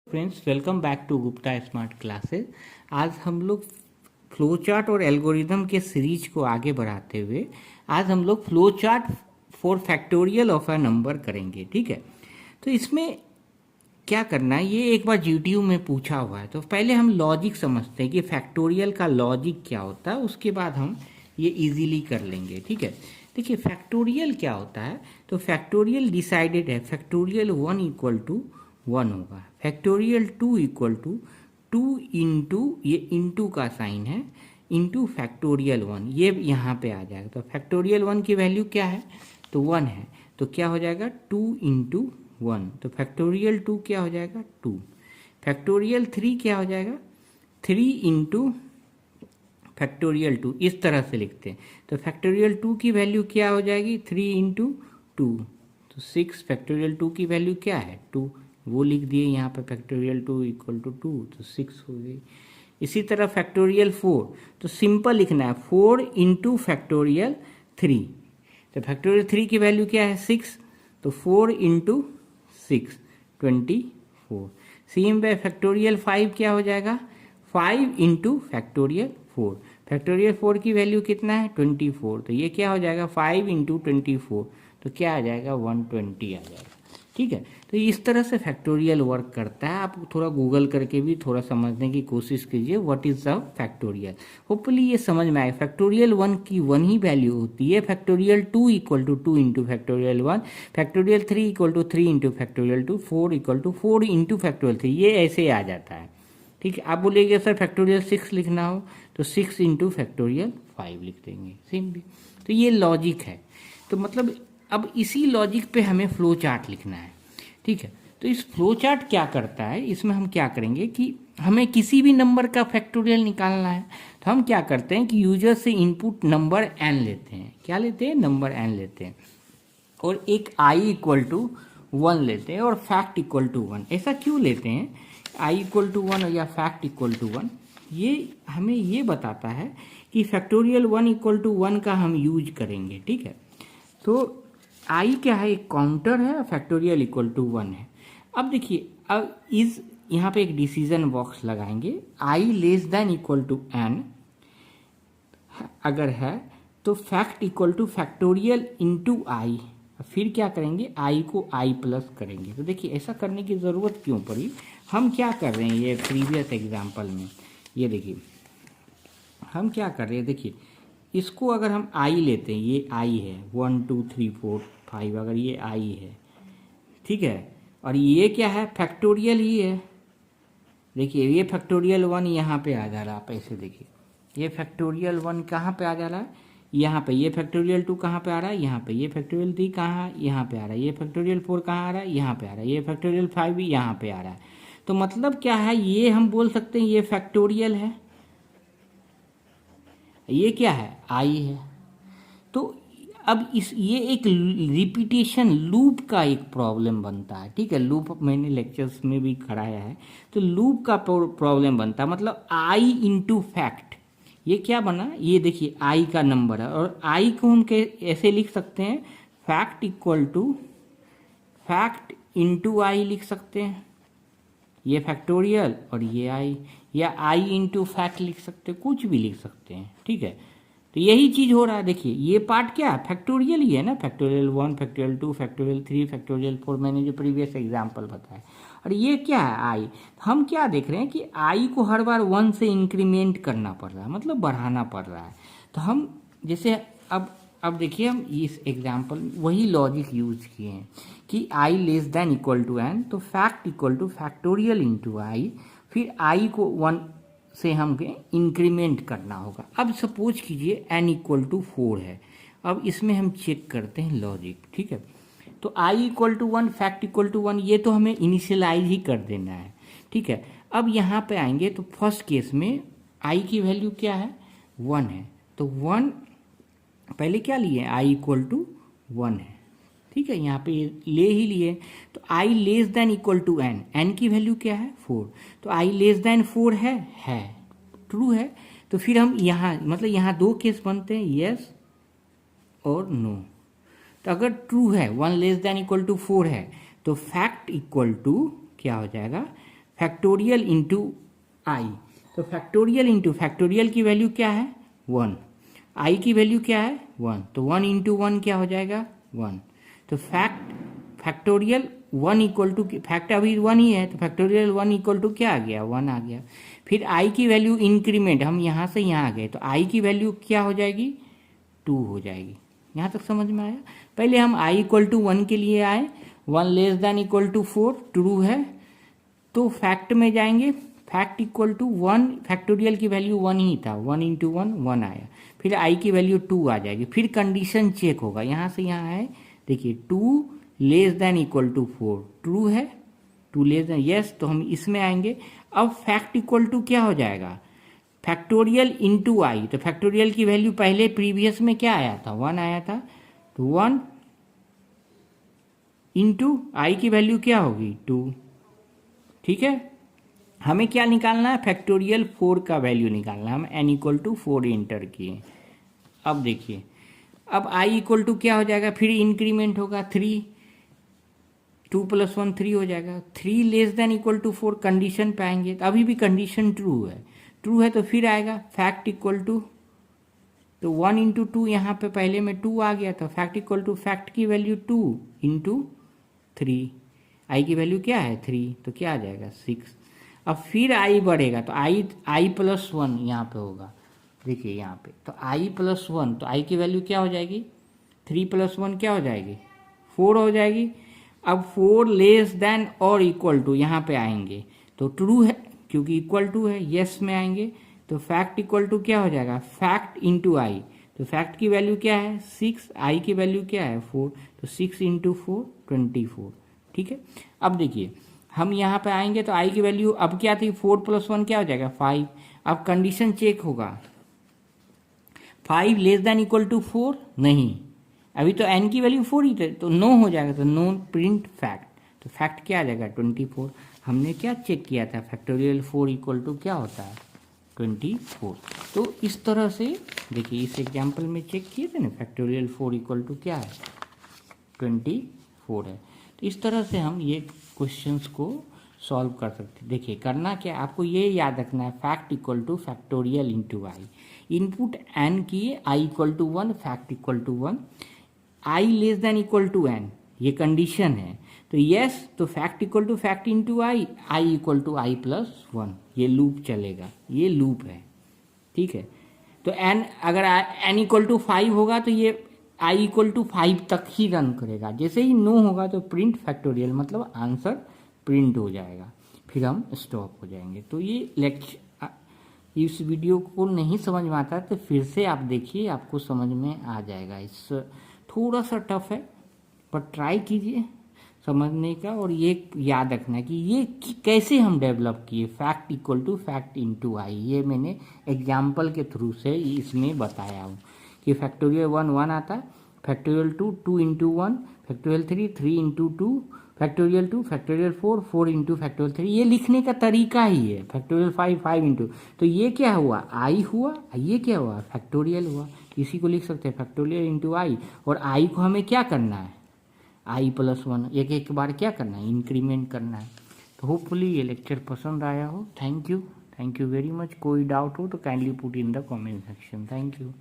Friends, welcome back to Gupta smart classes. आज हम लोग फ्लो चार्ट और एल्गोरिदम के सीरीज को आगे बढ़ाते हुए आज हम लोग flow chart for factorial of a number करेंगे। ठीक है, तो इसमें क्या करना है, ये एक बार जीटीयू में पूछा हुआ है। तो पहले हम लॉजिक समझते हैं कि फैक्टोरियल का लॉजिक क्या होता है, उसके बाद हम ये इजीली कर लेंगे। ठीक है, देखिए फैक्टोरियल क्या होता है। तो फैक्टोरियल डिसाइडेड है, फैक्टोरियल 1 इक्वल टू 1 होगा, फैक्टोरियल 2 इक्वल टू 2 इंटू, ये इंटू का साइन है, इंटू फैक्टोरियल 1, ये यहाँ पे आ जाएगा। तो फैक्टोरियल 1 की वैल्यू क्या है, तो 1 है, तो क्या हो जाएगा 2 इंटू 1, तो फैक्टोरियल 2 क्या हो जाएगा 2। फैक्टोरियल 3 क्या हो जाएगा 3 इंटू फैक्टोरियल 2, इस तरह से लिखते हैं। तो फैक्टोरियल 2 की वैल्यू क्या हो जाएगी 3 इंटू 2, तो 6। फैक्टोरियल 2 की वैल्यू क्या है 2, वो लिख दिए यहाँ पे, फैक्टोरियल 2 इक्वल टू 2, तो 6 हो गई। इसी तरह फैक्टोरियल 4, तो सिंपल लिखना है 4 इंटू फैक्टोरियल 3। तो फैक्टोरियल 3 की वैल्यू क्या है 6, तो 4 इंटू 6 24। सेम वे फैक्टोरियल 5 क्या हो जाएगा 5 इंटू फैक्टोरियल 4। फैक्टोरियल 4 की वैल्यू कितना है 24, तो ये क्या हो जाएगा 5 इंटू 24, तो क्या आ जाएगा 120 आ जाएगा। ठीक है, तो इस तरह से फैक्टोरियल वर्क करता है। आप थोड़ा गूगल करके भी थोड़ा समझने की कोशिश कीजिए what is the factorial. Hopefully ये समझ में आए। फैक्टोरियल 1 की 1 ही वैल्यू होती है, factorial 2 equal to 2 into factorial 1, factorial 3 equal to 3 into factorial 2, 4 equal to 4 into factorial 3, ये ऐसे आ जाता है। ठीक है, आप बोलिएगा सर फैक्टोरियल 6 लिखना हो तो 6 इंटू फैक्टोरियल 5 लिख देंगे, सेम भी। तो ये लॉजिक है। तो मतलब अब इसी लॉजिक पे हमें फ्लो चार्ट लिखना है। ठीक है, तो इस फ्लो चार्ट क्या करता है, इसमें हम क्या करेंगे कि हमें किसी भी नंबर का फैक्टोरियल निकालना है, तो हम क्या करते हैं कि यूजर से इनपुट नंबर n लेते हैं। क्या लेते हैं, नंबर n लेते हैं, और एक i इक्वल टू 1 लेते हैं और फैक्ट इक्वल टू 1। ऐसा क्यों लेते हैं, i इक्वल टू 1 या फैक्ट इक्वल टू 1, ये हमें ये बताता है कि फैक्टोरियल 1 इक्वल टू 1 का हम यूज करेंगे। ठीक है, तो आई क्या है, एक काउंटर है, फैक्टोरियल इक्वल टू 1 है। अब देखिए, अब इस यहाँ पे एक डिसीजन बॉक्स लगाएंगे, i less than equal to n अगर है तो fact equal to factorial into i, फिर क्या करेंगे आई को आई प्लस करेंगे। तो देखिए ऐसा करने की ज़रूरत क्यों पड़ी, हम क्या कर रहे हैं, ये प्रीवियस एग्जाम्पल में ये देखिए हम क्या कर रहे हैं। देखिए इसको अगर हम आई लेते हैं, ये आई है 1 2 3 4 5, अगर ये आई है, ठीक है, और ये क्या है फैक्टोरियल ही है। देखिए ये फैक्टोरियल 1 यहाँ पे आ जा रहा है, आप ऐसे देखिए ये फैक्टोरियल 1 कहाँ पे आ जा रहा है, यहाँ पे। ये फैक्टोरियल 2 कहाँ पे आ रहा है, यहाँ पे। ये फैक्टोरियल 3 कहाँ, यहाँ पे आ रहा है। ये फैक्टोरियल 4 कहाँ आ रहा है, यहाँ पे आ रहा है। ये फैक्टोरियल 5 भी यहाँ पे आ रहा है। तो मतलब क्या है, ये हम बोल सकते हैं ये फैक्टोरियल है, ये क्या है आई है। तो अब इस ये एक रिपीटेशन लूप का एक प्रॉब्लम बनता है। ठीक है, लूप मैंने लेक्चर्स में भी कराया है। तो लूप का प्रॉब्लम बनता है, मतलब आई इंटू फैक्ट, ये क्या बना, ये देखिए आई का नंबर है, और आई को हम ऐसे लिख सकते हैं fact equal to fact into i लिख सकते हैं, ये फैक्टोरियल और ये आई, या आई इंटू फैक्ट लिख सकते हैं, कुछ भी लिख सकते हैं। ठीक है, तो यही चीज़ हो रहा है। देखिए ये पार्ट क्या है, फैक्टोरियल ही है ना, फैक्टोरियल 1 फैक्टोरियल 2 फैक्टोरियल 3 फैक्टोरियल 4, मैंने जो प्रीवियस एग्जांपल बताया। और ये क्या है आई, हम क्या देख रहे हैं कि आई को हर बार 1 से इंक्रीमेंट करना पड़ रहा है, मतलब बढ़ाना पड़ रहा है। तो हम जैसे अब देखिए हम इस एग्जाम्पल वही लॉजिक यूज किए हैं कि i less than equal to n, तो fact equal to factorial into i, फिर आई को 1 से हमें इंक्रीमेंट करना होगा। अब सपोज कीजिए n इक्वल टू 4 है, अब इसमें हम चेक करते हैं लॉजिक। ठीक है, तो i equal to 1 fact equal to 1, ये तो हमें इनिशियलाइज ही कर देना है। ठीक है, अब यहाँ पे आएंगे तो फर्स्ट केस में i की वैल्यू क्या है 1 है, तो 1 पहले क्या लिए i इक्वल टू 1 है। ठीक है, यहाँ पे ले ही लिए, तो i less than equal to n, n की वैल्यू क्या है 4, तो आई लेस देन 4 है ट्रू है। तो फिर हम यहाँ मतलब यहाँ दो केस बनते हैं, यस और नो। तो अगर ट्रू है 1 लेस देन इक्वल टू 4 है, तो फैक्ट इक्वल टू क्या हो जाएगा फैक्टोरियल इंटू आई। तो फैक्टोरियल इंटू फैक्टोरियल की वैल्यू क्या है 1, आई की वैल्यू क्या है 1, तो 1 इंटू 1 क्या हो जाएगा 1। तो फैक्टोरियल 1 इक्वल टू फैक्ट अभी 1 ही है, तो फैक्टोरियल 1 इक्वल टू क्या आ गया 1 आ गया। फिर आई की वैल्यू इंक्रीमेंट, हम यहाँ से यहाँ आ गए, तो आई की वैल्यू क्या हो जाएगी 2 हो जाएगी। यहाँ तक समझ में आया। पहले हम आई इक्वल टू 1 के लिए आए, 1 less than equal to 4 true है, तो फैक्ट में जाएंगे, फैक्ट इक्वल टू 1, फैक्टोरियल की वैल्यू 1 ही था, 1 इंटू 1 1 आया। फिर आई की वैल्यू 2 आ जाएगी। फिर कंडीशन चेक होगा, यहाँ से यहाँ है, देखिए 2 less than equal to 4 true है, 2 लेस देन यस, तो हम इसमें आएंगे। अब फैक्ट इक्वल टू क्या हो जाएगा फैक्टोरियल इंटू आई, तो फैक्टोरियल की वैल्यू पहले प्रीवियस में क्या आया था 1 आया था, तो 1 इंटू आई की वैल्यू क्या होगी 2। ठीक है, हमें क्या निकालना है फैक्टोरियल 4 का वैल्यू निकालना है। हम n इक्वल टू 4 इंटर किए। अब देखिए, अब i इक्वल टू क्या हो जाएगा, फिर इंक्रीमेंट होगा 3, 2 प्लस 1 3 हो जाएगा। 3 less than equal to 4 condition पे आएंगे, तो अभी भी कंडीशन ट्रू है, ट्रू है तो फिर आएगा फैक्ट इक्वल टू, तो 1 इंटू 2 यहाँ पे पहले में 2 आ गया था, फैक्ट इक्वल टू फैक्ट की वैल्यू 2 इंटू 3, आई की वैल्यू क्या है 3, तो क्या आ जाएगा 6। अब फिर आई बढ़ेगा, तो आई प्लस 1 यहाँ पे होगा, देखिए यहाँ पे, तो आई प्लस 1, तो आई की वैल्यू क्या हो जाएगी 3 प्लस 1 क्या हो जाएगी 4 हो जाएगी। अब 4 लेस देन और इक्वल टू यहाँ पे आएंगे, तो ट्रू है क्योंकि इक्वल टू है, यस में आएंगे, तो फैक्ट इक्वल टू क्या हो जाएगा फैक्ट इंटू आई, तो फैक्ट की वैल्यू क्या है 6, आई की वैल्यू क्या है 4, तो 6 इंटू 4 24। ठीक है, अब देखिए हम यहाँ पे आएंगे, तो आई की वैल्यू अब क्या थी 4 प्लस 1 क्या हो जाएगा 5। अब कंडीशन चेक होगा, 5 लेस देन इक्वल टू 4 नहीं, अभी तो n की वैल्यू 4 ही थे, तो नो हो जाएगा, तो नो प्रिंट फैक्ट, तो फैक्ट क्या आ जाएगा 24। हमने क्या चेक किया था फैक्टोरियल 4 इक्वल टू क्या होता है 24। तो इस तरह से देखिए, इस एग्जाम्पल में चेक किए थे ना, फैक्टोरियल 4 इक्वल टू क्या है 24 है। तो इस तरह से हम ये क्वेश्चंस को सॉल्व कर सकते हैं। देखिए करना क्या, आपको ये याद रखना है fact equal to factorial into i, input n किए, i equal to 1, fact equal to 1, i less than equal to n, ये कंडीशन है, तो यस, तो fact equal to fact into i, i equal to i plus 1, ये loop चलेगा, ये loop है। ठीक है, तो n अगर n इक्वल टू 5 होगा तो ये आई इक्वल टू 5 तक ही रन करेगा, जैसे ही नो होगा तो प्रिंट फैक्टोरियल मतलब आंसर प्रिंट हो जाएगा, फिर हम स्टॉप हो जाएंगे। तो ये लेक्चर, इस वीडियो को नहीं समझ में आता तो फिर से आप देखिए, आपको समझ में आ जाएगा। इस थोड़ा सा टफ है पर ट्राई कीजिए समझने का, और ये याद रखना कि ये कैसे हम डेवलप किए fact equal to fact into i, ये मैंने एग्जाम्पल के थ्रू से इसमें बताया हूँ कि फैक्टोरियल 1 1 आता है, factorial 2 2 into 1, factorial 3 3 into 2, factorial 2 factorial 4 4 into factorial 3, ये लिखने का तरीका ही है। फैक्टोरियल 5 5 इंटू, तो ये क्या हुआ आई हुआ, ये क्या हुआ फैक्टोरियल हुआ, इसी को लिख सकते हैं फैक्टोरियल इंटू आई, और आई को हमें क्या करना है आई प्लस 1, एक एक बार क्या करना है इंक्रीमेंट करना है। तो होपफुली ये लेक्चर पसंद आया हो। Thank you very much. कोई डाउट हो तो kindly put in the comment section. Thank you.